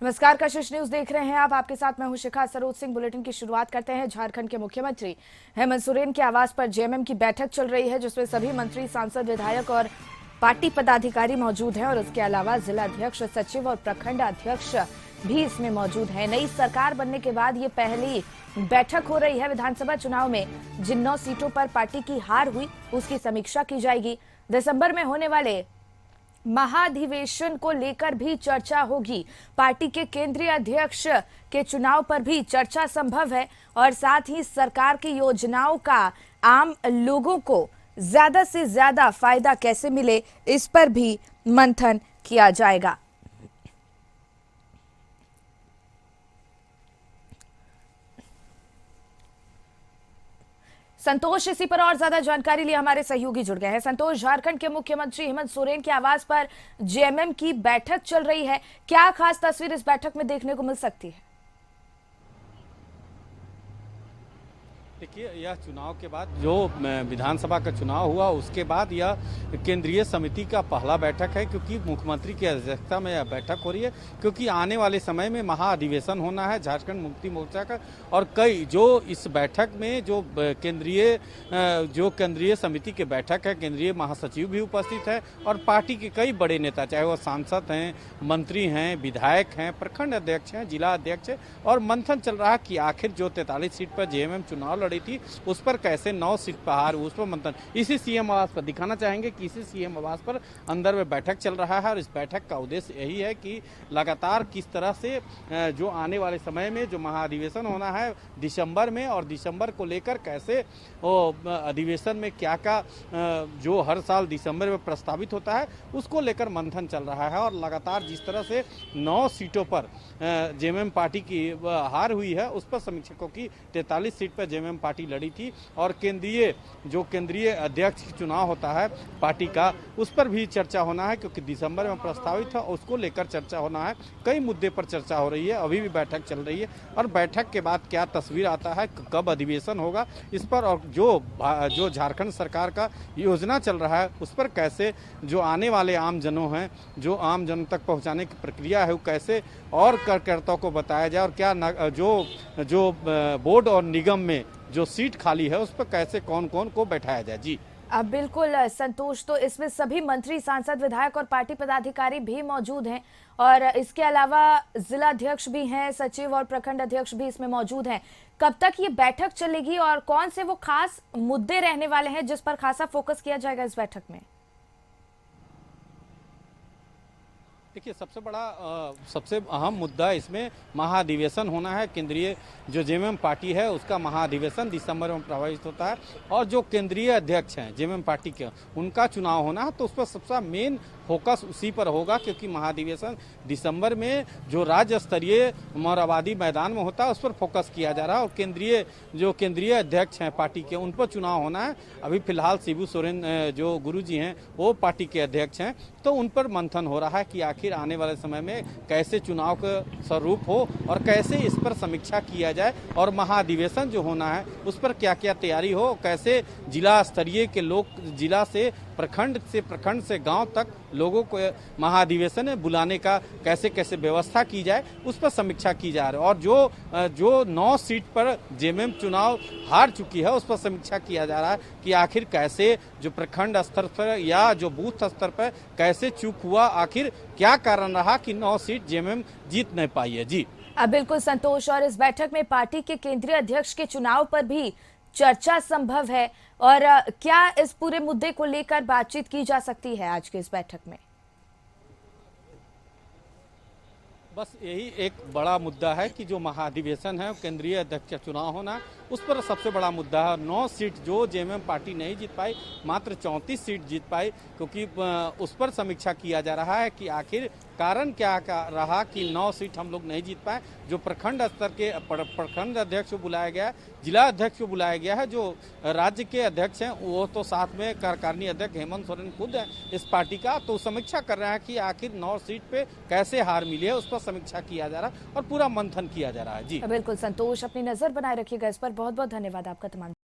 नमस्कार, कशिश न्यूज देख रहे हैं आप। आपके साथ मैं हूं शिखा सरोज सिंह। बुलेटिन की शुरुआत करते हैं। झारखंड के मुख्यमंत्री हेमंत सोरेन के आवास पर जेएमएम की बैठक चल रही है, जिसमें सभी मंत्री, सांसद, विधायक और पार्टी पदाधिकारी मौजूद हैं और इसके अलावा जिला अध्यक्ष, सचिव और प्रखंड अध्यक्ष भी इसमें मौजूद है। नई सरकार बनने के बाद ये पहली बैठक हो रही है। विधानसभा चुनाव में जिन 9 सीटों पर पार्टी की हार हुई उसकी समीक्षा की जाएगी। दिसंबर में होने वाले महाधिवेशन को लेकर भी चर्चा होगी। पार्टी के केंद्रीय अध्यक्ष के चुनाव पर भी चर्चा संभव है और साथ ही सरकार की योजनाओं का आम लोगों को ज्यादा से ज्यादा फायदा कैसे मिले, इस पर भी मंथन किया जाएगा। संतोष, इसी पर और ज्यादा जानकारी लिए हमारे सहयोगी जुड़ गए हैं। संतोष, झारखंड के मुख्यमंत्री हेमंत सोरेन के आवास पर जेएमएम की बैठक चल रही है, क्या खास तस्वीर इस बैठक में देखने को मिल सकती है? देखिए, यह चुनाव के बाद जो विधानसभा का चुनाव हुआ उसके बाद यह केंद्रीय समिति का पहला बैठक है, क्योंकि मुख्यमंत्री की अध्यक्षता में यह बैठक हो रही है, क्योंकि आने वाले समय में महाअधिवेशन होना है झारखंड मुक्ति मोर्चा का। और कई जो इस बैठक में जो केंद्रीय समिति की बैठक है, केंद्रीय महासचिव भी उपस्थित है और पार्टी के कई बड़े नेता, चाहे वो सांसद हैं, मंत्री हैं, विधायक हैं, प्रखंड अध्यक्ष हैं, जिला अध्यक्ष हैं, और मंथन चल रहा है कि आखिर जो 43 सीट पर जेएमएम चुनाव लड़ी थी उस पर कैसे 9 सीट पर हार, उस पर मंथन इसी सीएम आवास पर दिखाना चाहेंगे कि इसी सीएम आवास पर अंदर में बैठक चल रहा है। और इस बैठक का उद्देश्य यही है कि लगातार किस तरह से जो आने वाले समय में जो महाअधिवेशन होना है दिसंबर में, और दिसंबर को लेकर कैसे अधिवेशन में क्या क्या जो हर साल दिसंबर में प्रस्तावित होता है उसको लेकर मंथन चल रहा है। और लगातार जिस तरह से 9 सीटों पर जेएमएम पार्टी की हार हुई है उस पर समीक्षकों की 43 सीट पर जेएमएम पार्टी लड़ी थी, और केंद्रीय अध्यक्ष चुनाव होता है पार्टी का उस पर भी चर्चा होना है, क्योंकि दिसंबर में प्रस्तावित है उसको लेकर चर्चा होना है। कई मुद्दे पर चर्चा हो रही है, अभी भी बैठक चल रही है, और बैठक के बाद क्या तस्वीर आता है, कब अधिवेशन होगा इस पर, और जो झारखंड सरकार का योजना चल रहा है उस पर कैसे जो आने वाले आम जनों हैं, जो आम जन तक पहुंचाने की प्रक्रिया है वो कैसे और कार्यकर्ताओं को बताया जाए, और क्या जो बोर्ड और निगम में जो सीट खाली है उस पर कैसे कौन कौन को बैठाया जाए। जी अब बिल्कुल संतोष, तो इसमें सभी मंत्री, सांसद, विधायक और पार्टी पदाधिकारी भी मौजूद हैं और इसके अलावा जिला अध्यक्ष भी हैं, सचिव और प्रखंड अध्यक्ष भी इसमें मौजूद हैं। कब तक ये बैठक चलेगी और कौन से वो खास मुद्दे रहने वाले हैं जिस पर खासा फोकस किया जाएगा इस बैठक में? देखिए, सबसे अहम मुद्दा इसमें महाधिवेशन होना है। केंद्रीय जो जेएमएम पार्टी है उसका महाधिवेशन दिसंबर में प्रभावित होता है, और जो केंद्रीय अध्यक्ष हैं जेएमएम पार्टी के उनका चुनाव होना है, तो उस पर सबसे मेन फोकस उसी पर होगा, क्योंकि महाधिवेशन दिसंबर में जो राज्य स्तरीय मोरहाबादी मैदान में होता है उस पर फोकस किया जा रहा है, और जो केंद्रीय अध्यक्ष हैं पार्टी के उन पर चुनाव होना है। अभी फिलहाल शिबू सोरेन जो गुरुजी हैं वो पार्टी के अध्यक्ष हैं, तो उन पर मंथन हो रहा है कि आखिर आने वाले समय में कैसे चुनाव का स्वरूप हो और कैसे इस पर समीक्षा किया जाए, और महाधिवेशन जो होना है उस पर क्या क्या तैयारी हो, कैसे जिला स्तरीय के लोग, जिला से प्रखंड से गांव तक लोगों को महाधिवेशन में बुलाने का कैसे कैसे व्यवस्था की जाए उस पर समीक्षा की जा रही है। और जो 9 सीट पर जेएमएम चुनाव हार चुकी है उस पर समीक्षा किया जा रहा है कि आखिर कैसे जो प्रखंड स्तर पर या जो बूथ स्तर पर कैसे चूक हुआ, आखिर क्या कारण रहा कि 9 सीट जेएमएम जीत नहीं पाई है। जी बिल्कुल संतोष, और इस बैठक में पार्टी के केंद्रीय अध्यक्ष के चुनाव पर भी चर्चा संभव है, और क्या इस पूरे मुद्दे को लेकर बातचीत की जा सकती है आज की इस बैठक में? बस यही एक बड़ा मुद्दा है कि जो महाधिवेशन है केंद्रीय अध्यक्ष का चुनाव होना उस पर सबसे बड़ा मुद्दा है। 9 सीट जो जेएमएम पार्टी नहीं जीत पाई, मात्र 34 सीट जीत पाई, क्योंकि उस पर समीक्षा किया जा रहा है कि आखिर कारण क्या रहा कि 9 सीट हम लोग नहीं जीत पाए। जो प्रखंड स्तर के प्रखंड अध्यक्ष को बुलाया गया है, जिला अध्यक्ष को बुलाया गया है, जो राज्य के अध्यक्ष हैं वो तो साथ में कार्यकारिणी अध्यक्ष हेमंत सोरेन खुद है इस पार्टी का, तो समीक्षा कर रहे हैं कि आखिर 9 सीट पे कैसे हार मिली है उस पर समीक्षा किया जा रहा है और पूरा मंथन किया जा रहा है। जी बिल्कुल संतोष, अपनी नजर बनाए रखिएगा इस पर। बहुत बहुत धन्यवाद आपका तमाम।